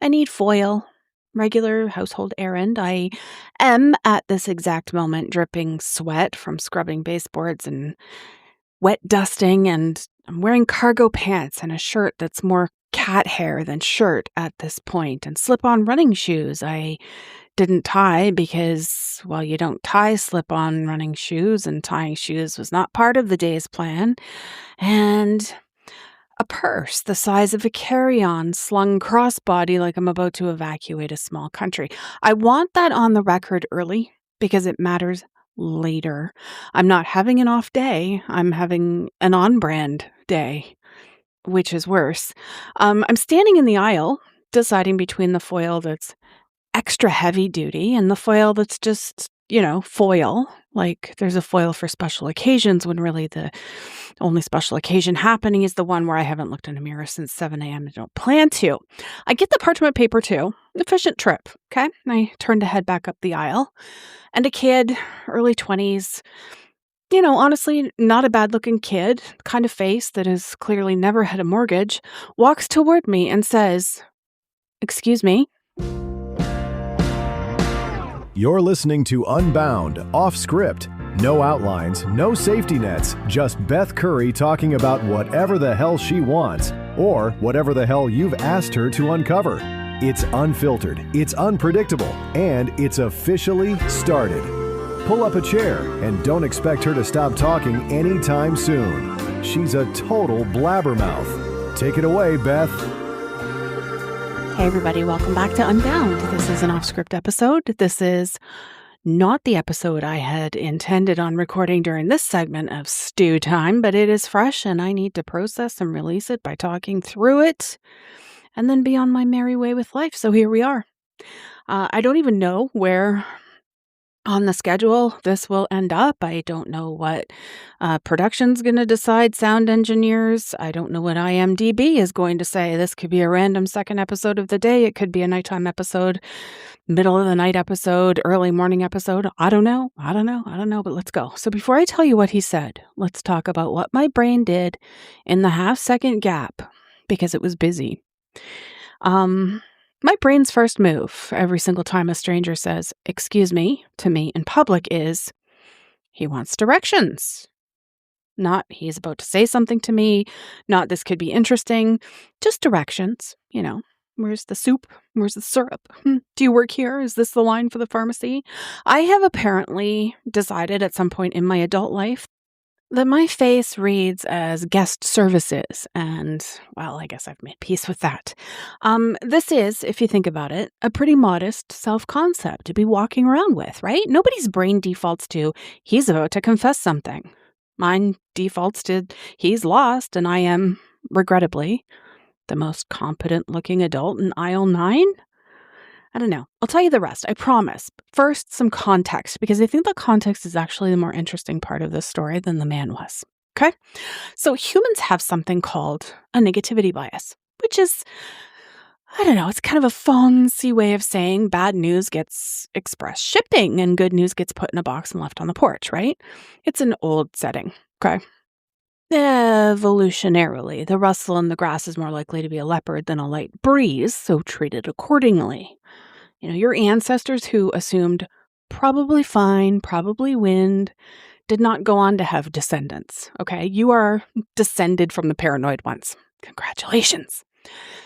I need foil. Regular household errand. I am at this exact moment dripping sweat from scrubbing baseboards and wet dusting, and I'm wearing cargo pants and a shirt that's more cat hair than shirt at this point, and slip-on running shoes. I didn't tie because, well, you don't tie slip-on running shoes, and tying shoes was not part of the day's plan. And a purse the size of a carry-on slung crossbody like I'm about to evacuate a small country. I want that on the record early because it matters later. I'm not having an off day. I'm having an on-brand day, which is worse. I'm standing in the aisle deciding between the foil that's extra heavy duty and the foil that's just, foil. Like there's a foil for special occasions when really the only special occasion happening is the one where I haven't looked in a mirror since 7 a.m. and don't plan to. I get the parchment paper too. Efficient trip, okay? And I turn to head back up the aisle. And a kid, early 20s, honestly, not a bad-looking kid, kind of face that has clearly never had a mortgage, walks toward me and says, "Excuse me." You're listening to Unbound, off script. No outlines, no safety nets, just Beth Curry talking about whatever the hell she wants, or whatever the hell you've asked her to uncover. It's unfiltered, it's unpredictable, and it's officially started. Pull up a chair and don't expect her to stop talking anytime soon. She's a total blabbermouth. Take it away, Beth. Hey everybody, welcome back to Unbound. This is an off-script episode. This is not the episode I had intended on recording during this segment of stew time, but it is fresh and I need to process and release it by talking through it and then be on my merry way with life. So here we are. I don't even know where on the schedule this will end up. I don't know what production's going to decide, sound engineers. I don't know what IMDb is going to say. This could be a random second episode of the day. It could be a nighttime episode, middle of the night episode, early morning episode. I don't know, but let's go. So before I tell you what he said, let's talk about what my brain did in the half-second gap because it was busy. My brain's first move every single time a stranger says, "Excuse me," to me in public is, he wants directions. Not he's about to say something to me, not this could be interesting, just directions. Where's the soup? Where's the syrup? Do you work here? Is this the line for the pharmacy? I have apparently decided at some point in my adult life that my face reads as guest services, and, well, I guess I've made peace with that. This is, if you think about it, a pretty modest self-concept to be walking around with, right? Nobody's brain defaults to, he's about to confess something. Mine defaults to, he's lost, and I am, regrettably, the most competent-looking adult in aisle 9? I don't know. I'll tell you the rest, I promise. First, some context, because I think the context is actually the more interesting part of this story than the man was. Okay? So humans have something called a negativity bias, which is, I don't know, it's kind of a fancy way of saying bad news gets express shipping and good news gets put in a box and left on the porch, right? It's an old setting, okay? Evolutionarily, the rustle in the grass is more likely to be a leopard than a light breeze, so treat it accordingly. Your ancestors who assumed probably fine, probably wind, did not go on to have descendants, okay? You are descended from the paranoid ones. Congratulations.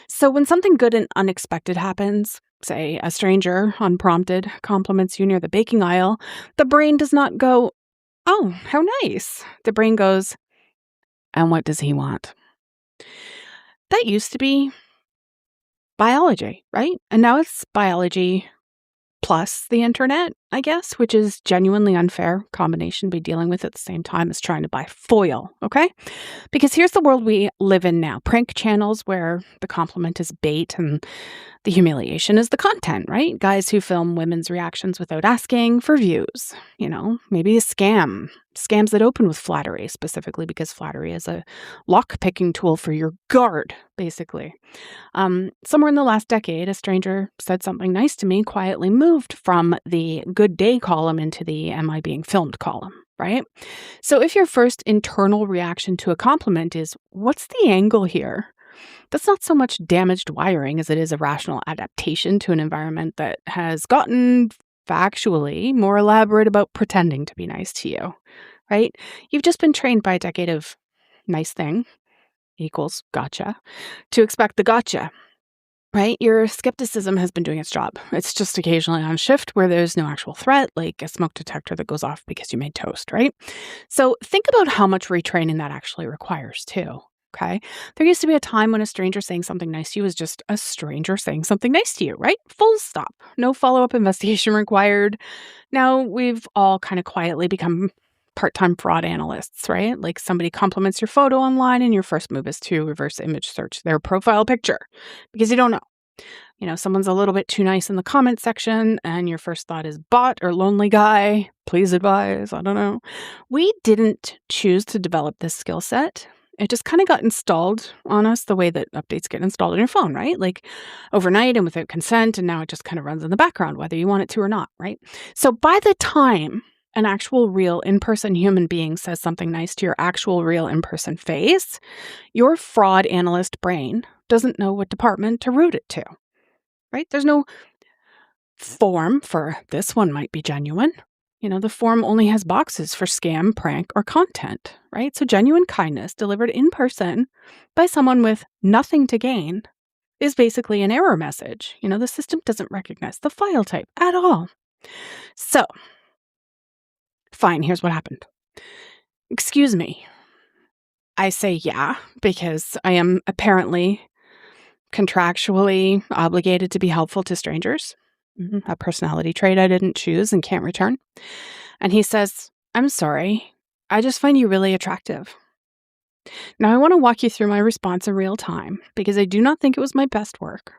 So when something good and unexpected happens, say a stranger, unprompted, compliments you near the baking aisle, the brain does not go, "Oh, how nice." The brain goes, "And what does he want?" That used to be biology, right? And now it's biology plus the internet, I guess, which is genuinely unfair combination to be dealing with at the same time as trying to buy foil, okay? Because here's the world we live in now. Prank channels where the compliment is bait and the humiliation is the content, right? Guys who film women's reactions without asking for views. Maybe a scam. Scams that open with flattery, specifically because flattery is a lock-picking tool for your guard, basically. Somewhere in the last decade, a stranger said something nice to me, quietly moved from the good day column into the am I being filmed column, right? So if your first internal reaction to a compliment is, what's the angle here? That's not so much damaged wiring as it is a rational adaptation to an environment that has gotten factually more elaborate about pretending to be nice to you, right? You've just been trained by a decade of nice thing equals gotcha to expect the gotcha. Right? Your skepticism has been doing its job. It's just occasionally on shift where there's no actual threat, like a smoke detector that goes off because you made toast, right? So think about how much retraining that actually requires, too. Okay. There used to be a time when a stranger saying something nice to you was just a stranger saying something nice to you, right? Full stop. No follow up investigation required. Now we've all kind of quietly become part-time fraud analysts, right? Like somebody compliments your photo online and your first move is to reverse image search their profile picture because you don't know. Someone's a little bit too nice in the comment section and your first thought is bot or lonely guy. Please advise. I don't know. We didn't choose to develop this skill set. It just kind of got installed on us the way that updates get installed on your phone, right? Like overnight and without consent. And now it just kind of runs in the background, whether you want it to or not, right? So by the time an actual real in-person human being says something nice to your actual real in-person face, your fraud analyst brain doesn't know what department to route it to, right? There's no form for this one might be genuine. The form only has boxes for scam, prank, or content, right? So genuine kindness delivered in person by someone with nothing to gain is basically an error message. The system doesn't recognize the file type at all. So, fine, here's what happened. Excuse me. I say yeah, because I am apparently contractually obligated to be helpful to strangers. A personality trait I didn't choose and can't return. And he says, I'm sorry. I just find you really attractive. Now I want to walk you through my response in real time because I do not think it was my best work,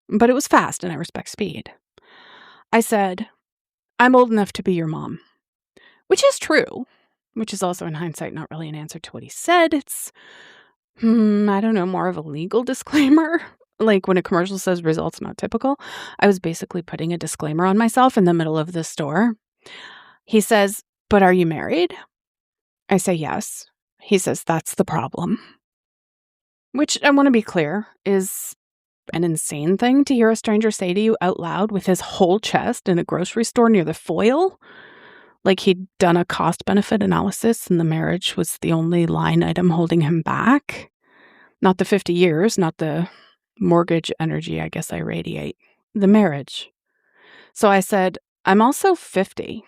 but it was fast and I respect speed. I said, I'm old enough to be your mom, which is true, which is also in hindsight not really an answer to what he said. It's, I don't know, more of a legal disclaimer. Like when a commercial says results not typical, I was basically putting a disclaimer on myself in the middle of the store. He says, but are you married? I say yes. He says, that's the problem. Which, I want to be clear, is an insane thing to hear a stranger say to you out loud with his whole chest in a grocery store near the foil. Like he'd done a cost-benefit analysis and the marriage was the only line item holding him back. Not the 50 years, not the mortgage energy I guess I radiate. The marriage. So I said, I'm also 50.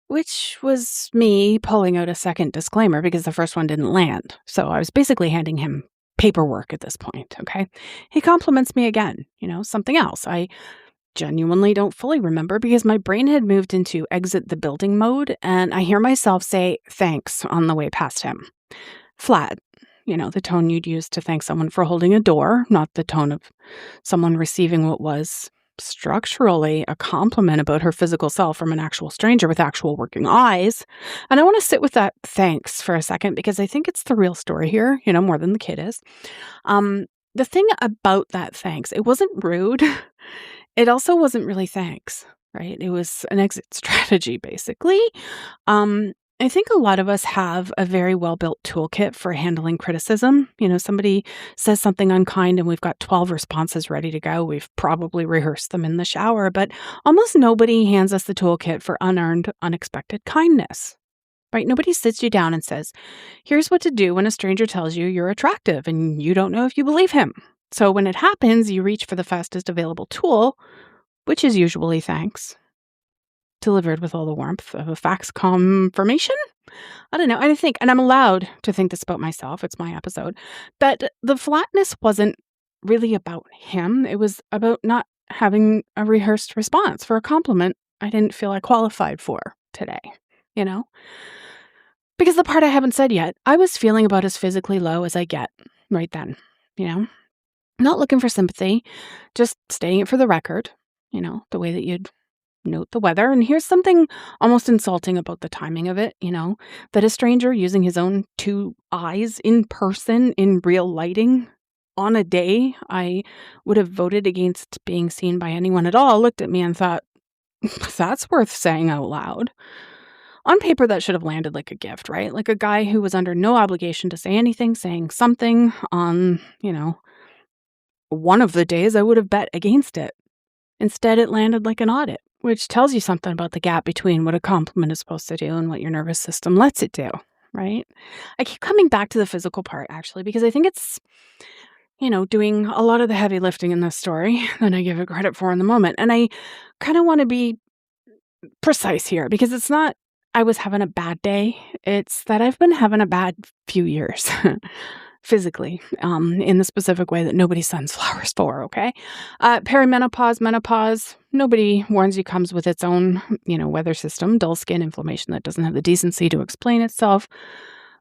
Which was me pulling out a second disclaimer because the first one didn't land. So I was basically handing him paperwork at this point, okay? He compliments me again, something else. I genuinely don't fully remember because my brain had moved into exit the building mode and I hear myself say thanks on the way past him. Flat, the tone you'd use to thank someone for holding a door, not the tone of someone receiving what was structurally a compliment about her physical self from an actual stranger with actual working eyes. And I want to sit with that thanks for a second because I think it's the real story here, more than the kid is. The thing about that thanks, it wasn't rude. It also wasn't really thanks, right? It was an exit strategy, basically. I think a lot of us have a very well-built toolkit for handling criticism. Somebody says something unkind and we've got 12 responses ready to go. We've probably rehearsed them in the shower, but almost nobody hands us the toolkit for unearned, unexpected kindness, right? Nobody sits you down and says, here's what to do when a stranger tells you you're attractive and you don't know if you believe him. So when it happens, you reach for the fastest available tool, which is usually thanks. Delivered with all the warmth of a fax confirmation? I don't know. And I'm allowed to think this about myself. It's my episode. But the flatness wasn't really about him. It was about not having a rehearsed response for a compliment I didn't feel I qualified for today, Because the part I haven't said yet, I was feeling about as physically low as I get right then, Not looking for sympathy, just stating it for the record, the way that you'd note the weather. And here's something almost insulting about the timing of it, that a stranger using his own two eyes in person in real lighting on a day I would have voted against being seen by anyone at all looked at me and thought, that's worth saying out loud. On paper, that should have landed like a gift, right? Like a guy who was under no obligation to say anything, saying something on, one of the days I would have bet against it. Instead, it landed like an audit, which tells you something about the gap between what a compliment is supposed to do and what your nervous system lets it do, right? I keep coming back to the physical part, actually, because I think it's, doing a lot of the heavy lifting in this story than I give it credit for in the moment. And I kind of want to be precise here because it's not I was having a bad day. It's that I've been having a bad few years physically, in the specific way that nobody sends flowers for, okay? Perimenopause, menopause, nobody warns you comes with its own, weather system, dull skin, inflammation that doesn't have the decency to explain itself.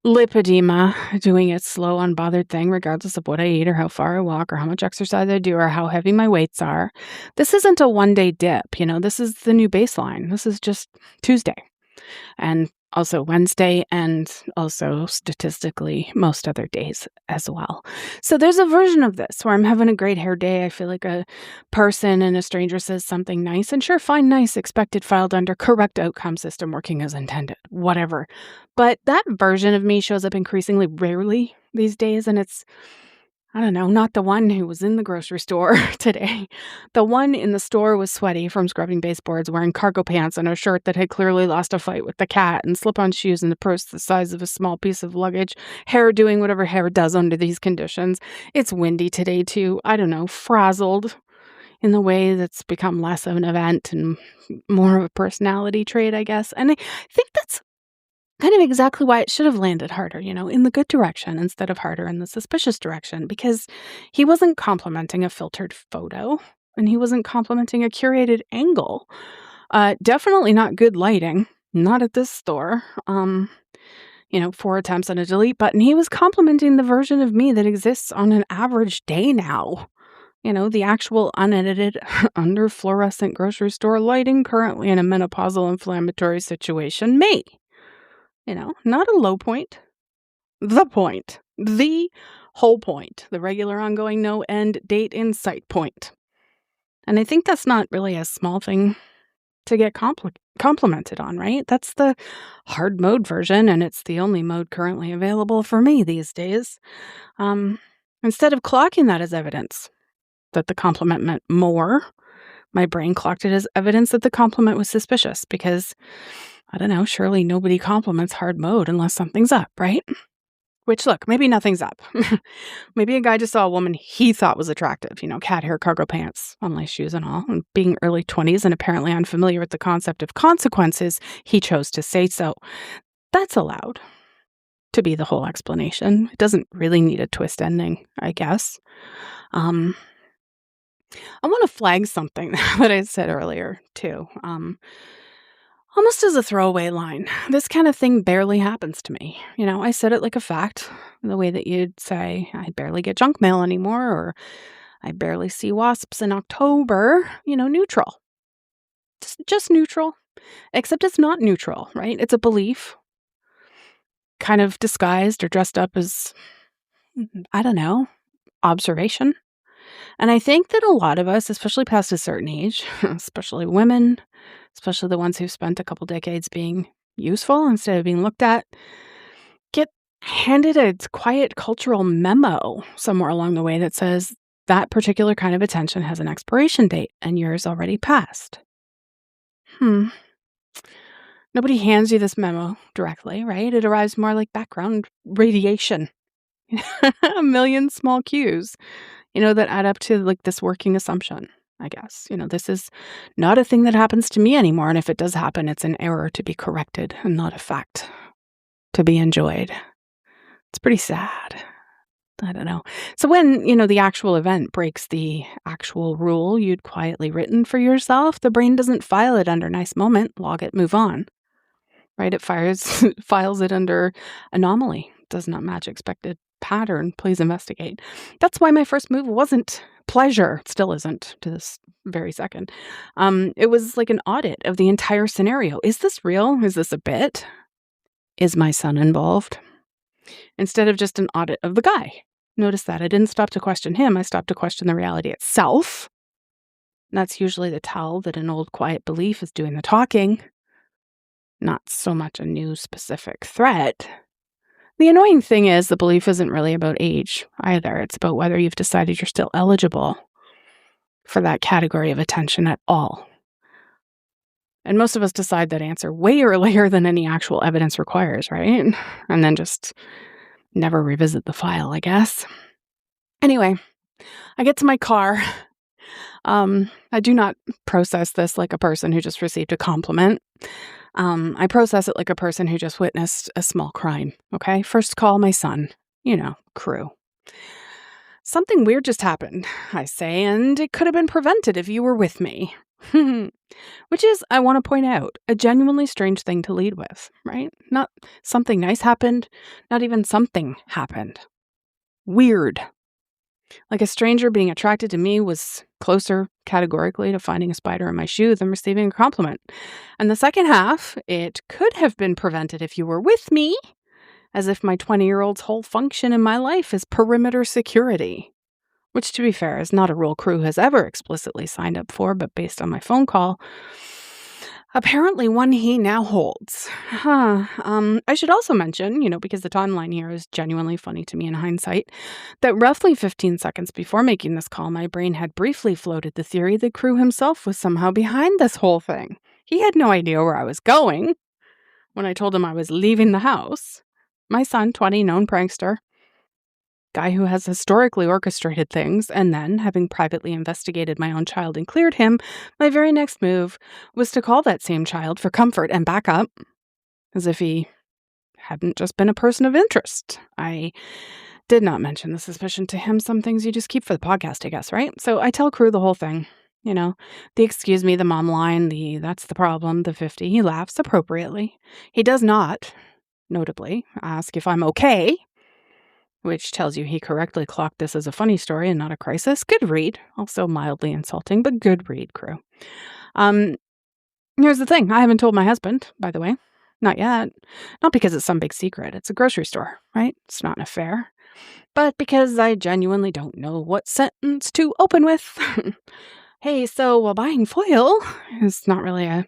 Lipedema, doing its slow, unbothered thing, regardless of what I eat or how far I walk or how much exercise I do or how heavy my weights are. This isn't a one-day dip, this is the new baseline. This is just Tuesday and also Wednesday and also statistically most other days as well. So there's a version of this where I'm having a great hair day. I feel like a person and a stranger says something nice and sure, fine, nice, expected, filed under, correct outcome system working as intended, whatever. But that version of me shows up increasingly rarely these days, and it's, I don't know, not the one who was in the grocery store today. The one in the store was sweaty from scrubbing baseboards, wearing cargo pants and a shirt that had clearly lost a fight with the cat, and slip-on shoes and a purse the size of a small piece of luggage, hair doing whatever hair does under these conditions. It's windy today, too. I don't know, frazzled in the way that's become less of an event and more of a personality trait, I guess. And I think that's kind of exactly why it should have landed harder, in the good direction instead of harder in the suspicious direction, because he wasn't complimenting a filtered photo and he wasn't complimenting a curated angle. Definitely not good lighting, not at this store. 4 attempts on a delete button. He was complimenting the version of me that exists on an average day now. The actual unedited, under fluorescent grocery store lighting currently in a menopausal inflammatory situation. Me. Not a low point. The point. The whole point. The regular, ongoing, no end date in sight point. And I think that's not really a small thing to get complimented on, right? That's the hard mode version, and it's the only mode currently available for me these days. Instead of clocking that as evidence that the compliment meant more, my brain clocked it as evidence that the compliment was suspicious because, I don't know, surely nobody compliments hard mode unless something's up, right? Which, look, maybe nothing's up. Maybe a guy just saw a woman he thought was attractive, cat hair, cargo pants, unlace shoes and all. And being early 20s and apparently unfamiliar with the concept of consequences, he chose to say so. That's allowed to be the whole explanation. It doesn't really need a twist ending, I guess. I want to flag something that I said earlier, too. Almost as a throwaway line. This kind of thing barely happens to me. I said it like a fact, the way that you'd say, I barely get junk mail anymore, or I barely see wasps in October. Neutral. Just neutral. Except it's not neutral, right? It's a belief, kind of disguised or dressed up as, I don't know, observation. And I think that a lot of us, especially past a certain age, especially women, especially the ones who've spent a couple decades being useful instead of being looked at, get handed a quiet cultural memo somewhere along the way that says that particular kind of attention has an expiration date and yours already passed. Nobody hands you this memo directly, right? It arrives more like background radiation. A million small cues, that add up to like this working assumption, I guess. This is not a thing that happens to me anymore. And if it does happen, it's an error to be corrected and not a fact to be enjoyed. It's pretty sad. I don't know. So when, the actual event breaks the actual rule you'd quietly written for yourself, the brain doesn't file it under nice moment, log it, move on. Right? It files it under anomaly. Does not match expected pattern. Please investigate. That's why my first move wasn't pleasure. It still isn't to this very second. It was like an audit of the entire scenario. Is this real? Is this a bit? Is my son involved? Instead of just an audit of the guy. Notice that I didn't stop to question him. I stopped to question the reality itself. And that's usually the tell that an old quiet belief is doing the talking. not so much a new specific threat. The annoying thing is the belief isn't really about age either. It's about whether you've decided you're still eligible for that category of attention at all. And most of us decide that answer way earlier than any actual evidence requires, right? And then just never revisit the file, I guess. Anyway, I get to my car. I do not process this like a person who just received a compliment. I process it like a person who just witnessed a small crime, okay? First call my son, crew. Something weird just happened, I say, and it could have been prevented if you were with me. Which is, I want to point out, a genuinely strange thing to lead with, right? Not something nice happened, not even something happened. Weird. Like a stranger being attracted to me was closer, categorically, to finding a spider in my shoe than receiving a compliment. And the second half, it could have been prevented if you were with me, as if my 20-year-old's whole function in my life is perimeter security. Which, to be fair, is not a role crew has ever explicitly signed up for, but based on my phone call, apparently one he now holds. I should also mention, because the timeline here is genuinely funny to me in hindsight, that roughly 15 seconds before making this call, my brain had briefly floated the theory that Crew himself was somehow behind this whole thing. He had no idea where I was going when I told him I was leaving the house. My son, 20, known prankster, guy who has historically orchestrated things, and then, having privately investigated my own child and cleared him, my very next move was to call that same child for comfort and backup, as if he hadn't just been a person of interest. I did not mention the suspicion to him. Some things you just keep for the podcast, I guess, right? So I tell Crew the whole thing. The excuse me, the mom line, the that's the problem, the 50. He laughs appropriately. He does not, notably, ask if I'm okay, which tells you he correctly clocked this as a funny story and not a crisis. Good read. Also mildly insulting, but good read, Crew. Here's the thing. I haven't told my husband, by the way. Not yet. Not because it's some big secret. It's a grocery store, right? It's not an affair. But because I genuinely don't know what sentence to open with. Hey, so while buying foil is not really a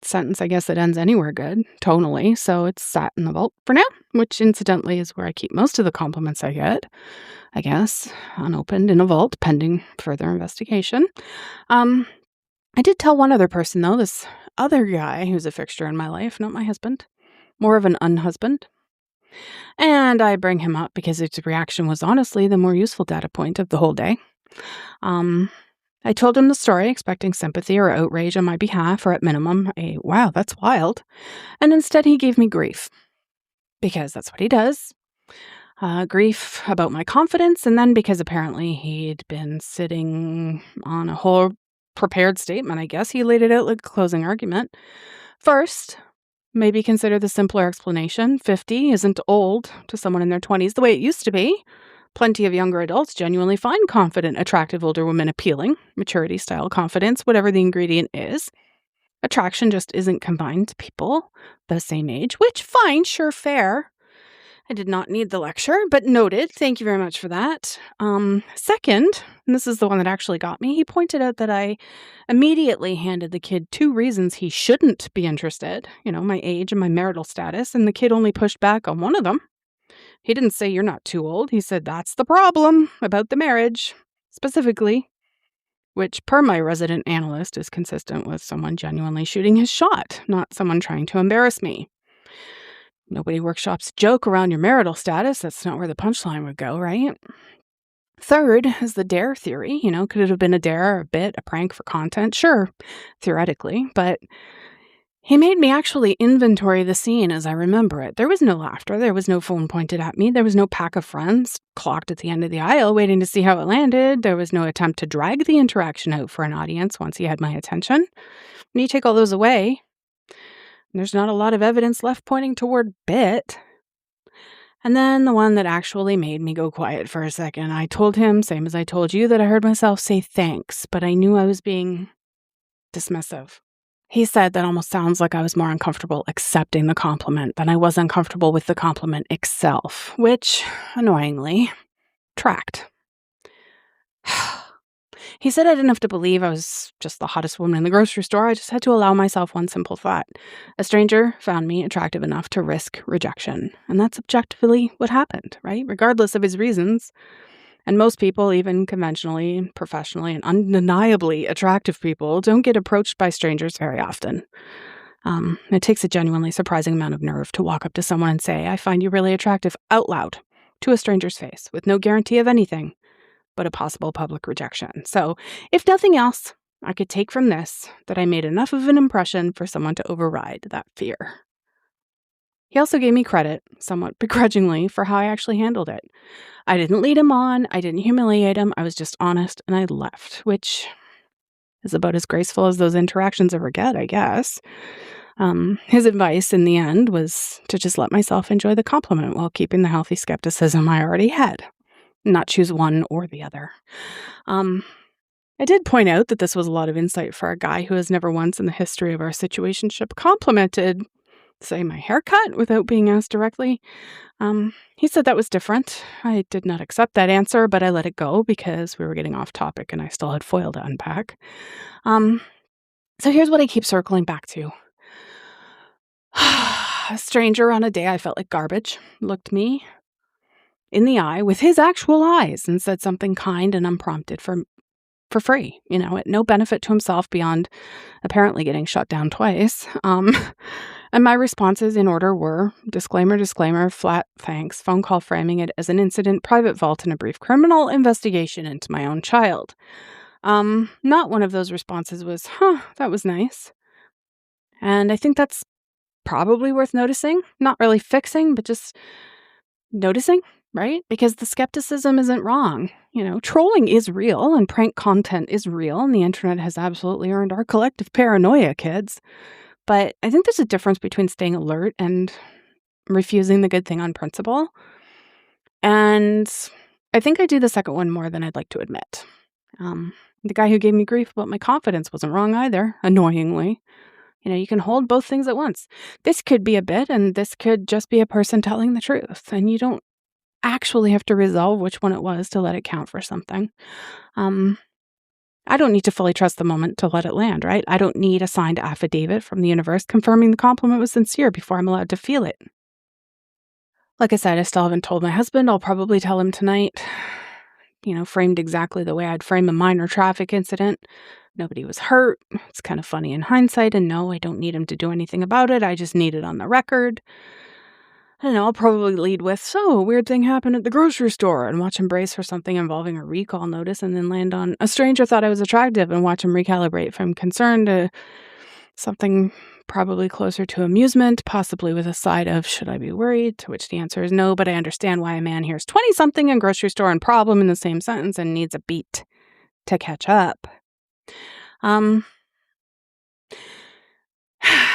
sentence, I guess, that ends anywhere good, tonally, so it's sat in the vault for now, which incidentally is where I keep most of the compliments I get, I guess, unopened in a vault, pending further investigation. I did tell one other person, though, this other guy who's a fixture in my life, not my husband, more of an unhusband. And I bring him up because his reaction was honestly the more useful data point of the whole day. I told him the story, expecting sympathy or outrage on my behalf, or at minimum, a wow, that's wild. And instead he gave me grief. Because that's what he does. Grief about my confidence, and then because apparently he'd been sitting on a whole prepared statement, I guess, he laid it out like a closing argument. First, maybe consider the simpler explanation. 50 isn't old to someone in their 20s the way it used to be. Plenty of younger adults genuinely find confident, attractive older women appealing. Maturity, style, confidence, whatever the ingredient is. Attraction just isn't combined to people the same age, which, fine, sure, fair. I did not need the lecture, but noted. Thank you very much for that. Second, and this is the one that actually got me, he pointed out that I immediately handed the kid 2 reasons he shouldn't be interested, my age and my marital status, and the kid only pushed back on one of them. He didn't say you're not too old. He said that's the problem about the marriage, specifically, which, per my resident analyst, is consistent with someone genuinely shooting his shot, not someone trying to embarrass me. Nobody workshops joke around your marital status. That's not where the punchline would go, right? Third is the dare theory. Could it have been a dare, a bit, a prank for content? Sure, theoretically, but he made me actually inventory the scene as I remember it. There was no laughter. There was no phone pointed at me. There was no pack of friends clocked at the end of the aisle waiting to see how it landed. There was no attempt to drag the interaction out for an audience once he had my attention. When you take all those away, there's not a lot of evidence left pointing toward bit. And then the one that actually made me go quiet for a second. I told him, same as I told you, that I heard myself say thanks, but I knew I was being dismissive. He said that almost sounds like I was more uncomfortable accepting the compliment than I was uncomfortable with the compliment itself, which, annoyingly, tracked. He said I didn't have to believe I was just the hottest woman in the grocery store. I just had to allow myself one simple thought. A stranger found me attractive enough to risk rejection. And that's objectively what happened, right? Regardless of his reasons. And most people, even conventionally, professionally, and undeniably attractive people, don't get approached by strangers very often. It takes a genuinely surprising amount of nerve to walk up to someone and say, I find you really attractive, out loud, to a stranger's face, with no guarantee of anything but a possible public rejection. So, if nothing else, I could take from this that I made enough of an impression for someone to override that fear. He also gave me credit, somewhat begrudgingly, for how I actually handled it. I didn't lead him on, I didn't humiliate him, I was just honest, and I left, which is about as graceful as those interactions ever get, I guess. His advice in the end was to just let myself enjoy the compliment while keeping the healthy skepticism I already had, not choose one or the other. I did point out that this was a lot of insight for a guy who has never once in the history of our situationship complimented, say, my haircut without being asked directly. He said that was different. I did not accept that answer, but I let it go because we were getting off topic and I still had foil to unpack. So here's what I keep circling back to. A stranger on a day I felt like garbage looked me in the eye with his actual eyes and said something kind and unprompted for free, at no benefit to himself beyond apparently getting shut down twice. And my responses in order were disclaimer, flat thanks, phone call framing it as an incident, private vault, and a brief criminal investigation into my own child. Not one of those responses was, that was nice. And I think that's probably worth noticing, not really fixing, but just noticing, right? Because the skepticism isn't wrong. Trolling is real and prank content is real, and the internet has absolutely earned our collective paranoia, kids. But I think there's a difference between staying alert and refusing the good thing on principle. And I think I do the second one more than I'd like to admit. The guy who gave me grief about my confidence wasn't wrong either, annoyingly. You can hold both things at once. This could be a bit, and this could just be a person telling the truth. And you don't actually have to resolve which one it was to let it count for something. I don't need to fully trust the moment to let it land, right? I don't need a signed affidavit from the universe confirming the compliment was sincere before I'm allowed to feel it. Like I said, I still haven't told my husband. I'll probably tell him tonight. Framed exactly the way I'd frame a minor traffic incident. Nobody was hurt. It's kind of funny in hindsight, and no, I don't need him to do anything about it. I just need it on the record. I don't know, I'll probably lead with, so a weird thing happened at the grocery store, and watch him brace for something involving a recall notice, and then land on a stranger thought I was attractive and watch him recalibrate from concern to something probably closer to amusement, possibly with a side of, should I be worried? To which the answer is no, but I understand why a man hears 20-something in grocery store and problem in the same sentence and needs a beat to catch up.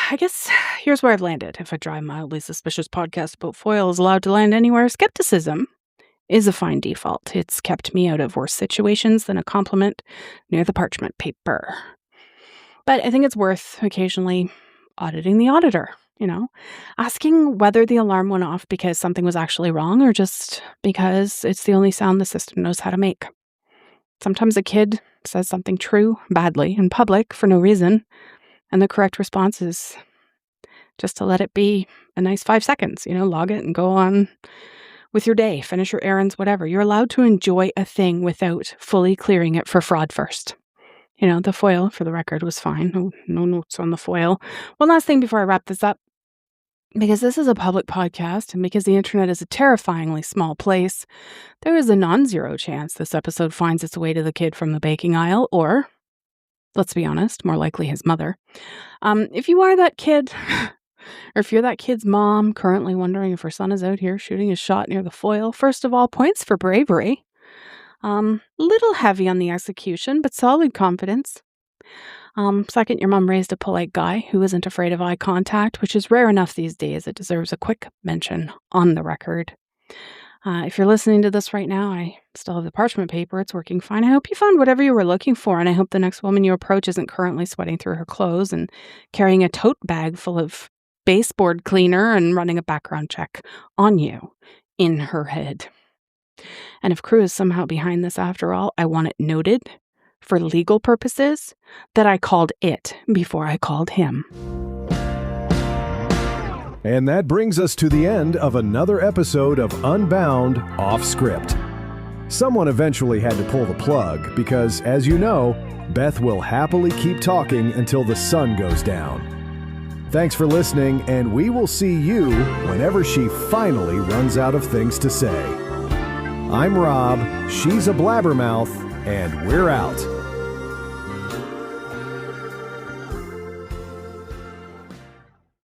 I guess here's where I've landed. If a dry, mildly suspicious podcast about foil is allowed to land anywhere, skepticism is a fine default. It's kept me out of worse situations than a compliment near the parchment paper. But I think it's worth occasionally auditing the auditor, asking whether the alarm went off because something was actually wrong or just because it's the only sound the system knows how to make. Sometimes a kid says something true badly in public for no reason, and the correct response is just to let it be a nice 5 seconds, log it and go on with your day, finish your errands, whatever. You're allowed to enjoy a thing without fully clearing it for fraud first. The foil, for the record, was fine. No notes on the foil. One last thing before I wrap this up. Because this is a public podcast and because the internet is a terrifyingly small place, there is a non-zero chance this episode finds its way to the kid from the baking aisle or, let's be honest, more likely his mother. If you are that kid, or if you're that kid's mom currently wondering if her son is out here shooting his shot near the foil, first of all, points for bravery. Little heavy on the execution, but solid confidence. Second, your mom raised a polite guy who isn't afraid of eye contact, which is rare enough these days. It deserves a quick mention on the record. If you're listening to this right now, I still have the parchment paper. It's working fine. I hope you found whatever you were looking for, and I hope the next woman you approach isn't currently sweating through her clothes and carrying a tote bag full of baseboard cleaner and running a background check on you in her head. And if Crew is somehow behind this after all, I want it noted for legal purposes that I called it before I called him. And that brings us to the end of another episode of Unbound Off Script. Someone eventually had to pull the plug because, as you know, Beth will happily keep talking until the sun goes down. Thanks for listening, and we will see you whenever she finally runs out of things to say. I'm Rob, she's a blabbermouth, and we're out.